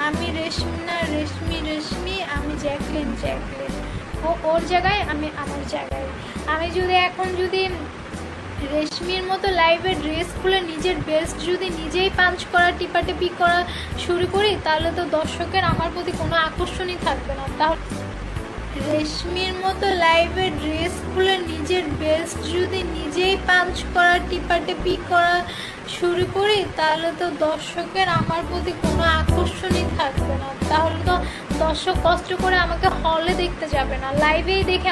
আমি রেশমি না, রেশমি, আমি জ্যাকলিন। ও ওর জায়গায়, আমি আমার জায়গায়। আমি যদি এখন রেশমির মতো লাইভে ড্রেস খুলে নিজের বেস্ট যদি নিজেই পাঞ্চ করা, টিপাটিপি করা শুরু করি, তাহলে তো দর্শকের আমার প্রতি কোনো আকর্ষণই থাকবে না। তাহলে রেশমির মতো লাইভে ড্রেস খুলে নিজের বেস্ট যদি নিজেই পাঞ্চ করা, টিপাটিপি করা শুরু করি, তাহলে তো দর্শকের আমার প্রতি কোনো আকর্ষণই থাকবে না। তাহলে তো দর্শক কষ্ট করে আমাকে হলে দেখতে যাবে না, লাইভেই দেখে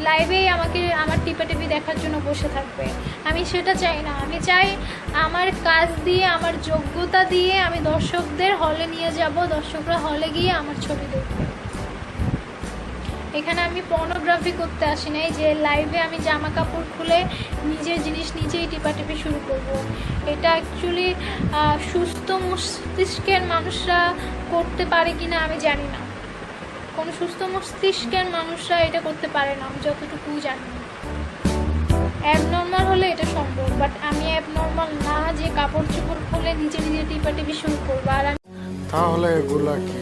লাইভেই আমাকে আমার টিপাটিপি দেখার জন্য বসে থাকবে। আমি সেটা চাই না। আমি চাই আমার কাজ দিয়ে, আমার যোগ্যতা দিয়ে আমি দর্শকদের হলে নিয়ে যাব, দর্শকরা হলে গিয়ে আমার ছবি দেখবে। এখানে আমি পর্নোগ্রাফি করতে আসি নাই যে লাইভে আমি জামা কাপড় খুলে নিজের জিনিস নিজেই টিপাটিপি শুরু করব। এটা অ্যাকচুয়ালি সুস্থ মস্তিষ্কের মানুষরা করতে পারে কিনা আমি জানি না। কোনো সুস্থ মস্তিষ্কের মানুষরা এটা করতে পারে না, আমি যতটুকু জানি। অ্যাবনর্মাল হলে এটা সম্ভব, বাট আমি অ্যাবনর্মাল না যে কাপড় চোপড় খুলে নিজে টিপাটিপি শুরু করবো। আর তাহলে এগুলা কি